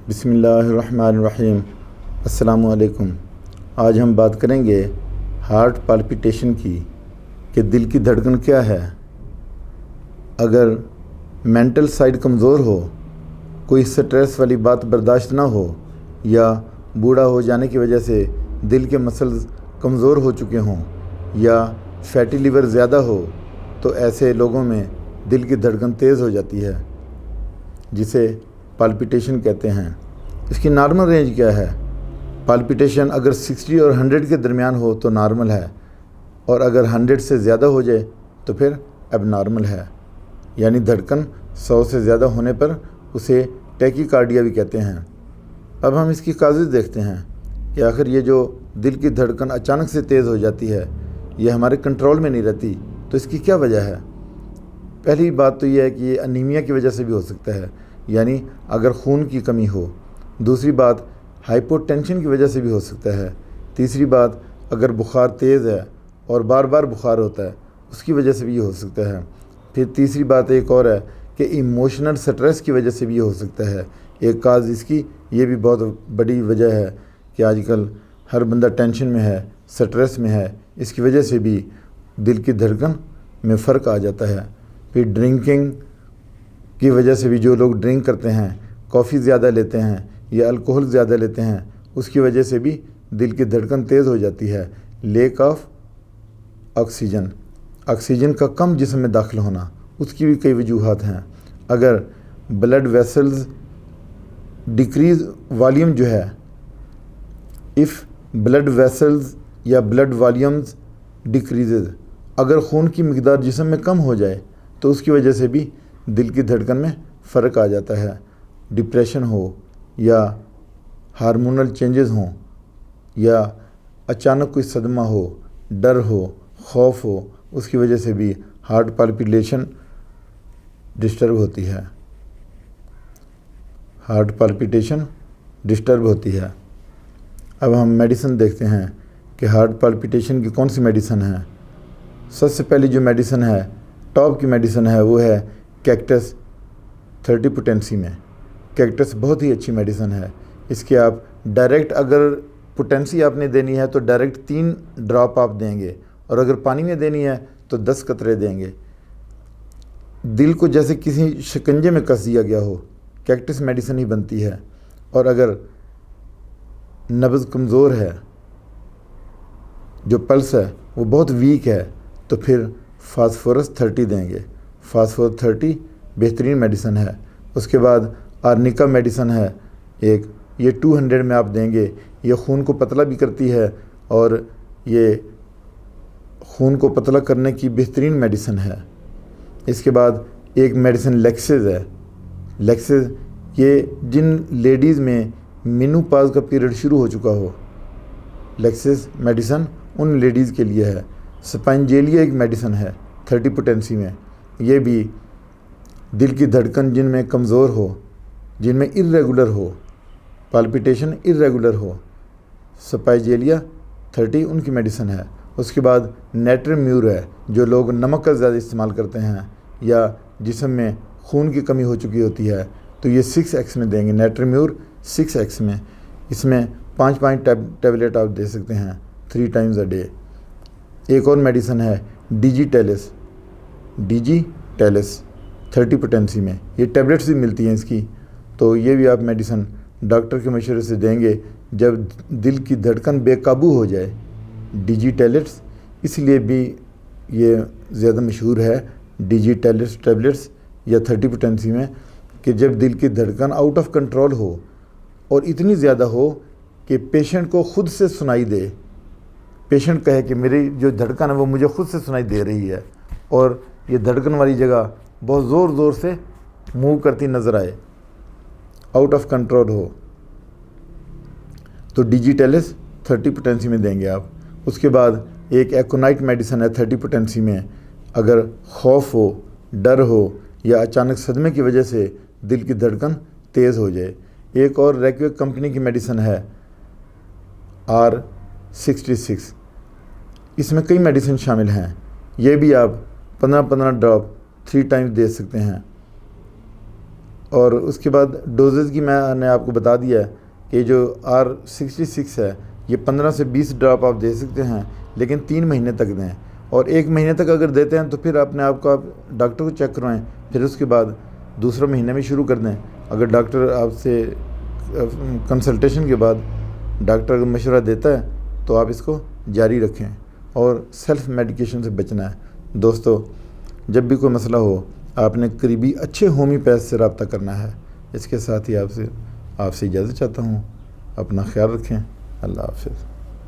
بسم اللہ الرحمن الرحیم۔ السلام علیکم۔ آج ہم بات کریں گے ہارٹ پالپیٹیشن کی کہ دل کی دھڑکن کیا ہے۔ اگر مینٹل سائیڈ کمزور ہو، کوئی سٹریس والی بات برداشت نہ ہو، یا بوڑھا ہو جانے کی وجہ سے دل کے مسلز کمزور ہو چکے ہوں، یا فیٹی لیور زیادہ ہو، تو ایسے لوگوں میں دل کی دھڑکن تیز ہو جاتی ہے، جسے پالپیٹیشن کہتے ہیں۔ اس کی نارمل رینج کیا ہے؟ پالپیٹیشن اگر 60 اور 100 کے درمیان ہو تو نارمل ہے، اور اگر 100 سے زیادہ ہو جائے تو پھر اب نارمل ہے، یعنی دھڑکن 100 سے زیادہ ہونے پر اسے ٹیکی کارڈیا بھی کہتے ہیں۔ اب ہم اس کی کازز دیکھتے ہیں کہ آخر یہ جو دل کی دھڑکن اچانک سے تیز ہو جاتی ہے، یہ ہمارے کنٹرول میں نہیں رہتی، تو اس کی کیا وجہ ہے؟ پہلی بات تو یہ ہے کہ یہ انیمیا کی وجہ سے بھی ہو سکتا ہے، یعنی اگر خون کی کمی ہو۔ دوسری بات ہائپو ٹینشن کی وجہ سے بھی ہو سکتا ہے۔ تیسری بات اگر بخار تیز ہے اور بار بار بخار ہوتا ہے، اس کی وجہ سے بھی یہ ہو سکتا ہے۔ پھر تیسری بات ایک اور ہے کہ ایموشنل سٹریس کی وجہ سے بھی یہ ہو سکتا ہے۔ ایک کاز اس کی یہ بھی بہت بڑی وجہ ہے کہ آج کل ہر بندہ ٹینشن میں ہے، سٹریس میں ہے، اس کی وجہ سے بھی دل کی دھڑکن میں فرق آ جاتا ہے۔ پھر ڈرنکنگ کی وجہ سے بھی جو لوگ ڈرنک کرتے ہیں، کافی زیادہ لیتے ہیں یا الکوہل زیادہ لیتے ہیں، اس کی وجہ سے بھی دل کی دھڑکن تیز ہو جاتی ہے۔ لیک آف آکسیجن کا کم جسم میں داخل ہونا، اس کی بھی کئی وجوہات ہیں۔ اگر بلڈ ویسلز ڈیکریز والیوم جو ہے، اف بلڈ ویسلز یا بلڈ والیومز ڈیکریزز، اگر خون کی مقدار جسم میں کم ہو جائے تو اس کی وجہ سے بھی دل کی دھڑکن میں فرق آ جاتا ہے۔ ڈپریشن ہو یا ہارمونل چینجز ہوں، یا اچانک کوئی صدمہ ہو، ڈر ہو، خوف ہو، اس کی وجہ سے بھی ہارٹ پالپیٹیشن ڈسٹرب ہوتی ہے۔ اب ہم میڈیسن دیکھتے ہیں کہ ہارٹ پالپیٹیشن کی کون سی میڈیسن ہے۔ سب سے پہلی جو میڈیسن ہے، ٹاپ کی میڈیسن ہے، وہ ہے کیکٹس 30 پوٹینسی میں۔ کیکٹس بہت ہی اچھی میڈیسن ہے۔ اس کے آپ ڈائریکٹ اگر پوٹینسی آپ نے دینی ہے تو ڈائریکٹ 3 ڈراپ آپ دیں گے، اور اگر پانی میں دینی ہے تو 10 قطرے دیں گے۔ دل کو جیسے کسی شکنجے میں کس دیا گیا ہو، کیکٹس میڈیسن ہی بنتی ہے۔ اور اگر نبض کمزور ہے، جو پلس ہے وہ بہت ویک ہے، تو پھر فاسفورس 30 دیں گے۔ فاسفورس 30 بہترین میڈیسن ہے۔ اس کے بعد آرنیکا میڈیسن ہے ایک، یہ 200 میں آپ دیں گے۔ یہ خون کو پتلا بھی کرتی ہے، اور یہ خون کو پتلا کرنے کی بہترین میڈیسن ہے۔ اس کے بعد ایک میڈیسن لیکسز ہے۔ لیکسز یہ جن لیڈیز میں مینوپاز کا پیریڈ شروع ہو چکا ہو، لیکسز میڈیسن ان لیڈیز کے لیے ہے۔ سپائنجیلیا ایک میڈیسن ہے 30 پوٹینسی میں، یہ بھی دل کی دھڑکن جن میں کمزور ہو، جن میں irregular ہو، پالپیٹیشن irregular ہو، سپائنجیلیا 30 ان کی میڈیسن ہے۔ اس کے بعد نیٹرمیور ہے، جو لوگ نمک کا زیادہ استعمال کرتے ہیں یا جسم میں خون کی کمی ہو چکی ہوتی ہے، تو یہ 6x میں دیں گے۔ نیٹرمیور 6x میں، اس میں 5 ٹیبلٹ آپ دے سکتے ہیں 3 times a day۔ ایک اور میڈیسن ہے ڈی جی ٹیلس 30 پوٹینسی میں، یہ ٹیبلٹس بھی ملتی ہیں اس کی، تو یہ بھی آپ میڈیسن ڈاکٹر کے مشورے سے دیں گے جب دل کی دھڑکن بے قابو ہو جائے۔ ڈی جی ٹیلٹس اس لیے بھی یہ زیادہ مشہور ہے، ڈی جی ٹیلٹس ٹیبلٹس یا 30 پوٹینسی میں، کہ جب دل کی دھڑکن آؤٹ آف کنٹرول ہو اور اتنی زیادہ ہو کہ پیشنٹ کو خود سے سنائی دے، پیشنٹ کہے کہ میری جو دھڑکن ہے وہ مجھے خود سے سنائی دے رہی ہے، اور یہ دھڑکن والی جگہ بہت زور سے موو کرتی نظر آئے، آؤٹ آف کنٹرول ہو، تو ڈی جی ٹیلس 30 پوٹینسی میں دیں گے آپ۔ اس کے بعد ایک ایکونائٹ میڈیسن ہے 30 پوٹینسی میں، اگر خوف ہو، ڈر ہو، یا اچانک صدمے کی وجہ سے دل کی دھڑکن تیز ہو جائے۔ ایک اور ریکویک کمپنی کی میڈیسن ہے R66، اس میں کئی میڈیسن شامل ہیں، یہ بھی آپ 15 ڈراپ 3 times دے سکتے ہیں۔ اور اس کے بعد ڈوزز کی میں نے آپ کو بتا دیا ہے کہ جو R66 ہے یہ 15 سے 20 ڈراپ آپ دے سکتے ہیں، لیکن 3 مہینے تک دیں، اور 1 مہینے تک اگر دیتے ہیں تو پھر اپنے آپ کو آپ ڈاکٹر کو چیک کروائیں، پھر اس کے بعد دوسرا مہینے میں شروع کر دیں۔ اگر ڈاکٹر آپ سے کنسلٹیشن کے بعد ڈاکٹر اگر مشورہ دیتا ہے تو آپ اس کو جاری رکھیں، اور سیلف میڈیکیشن سے بچنا ہے۔ دوستو، جب بھی کوئی مسئلہ ہو آپ نے قریبی اچھے ہومیوپیتھ سے رابطہ کرنا ہے۔ اس کے ساتھ ہی آپ سے اجازت چاہتا ہوں۔ اپنا خیال رکھیں۔ اللہ حافظ۔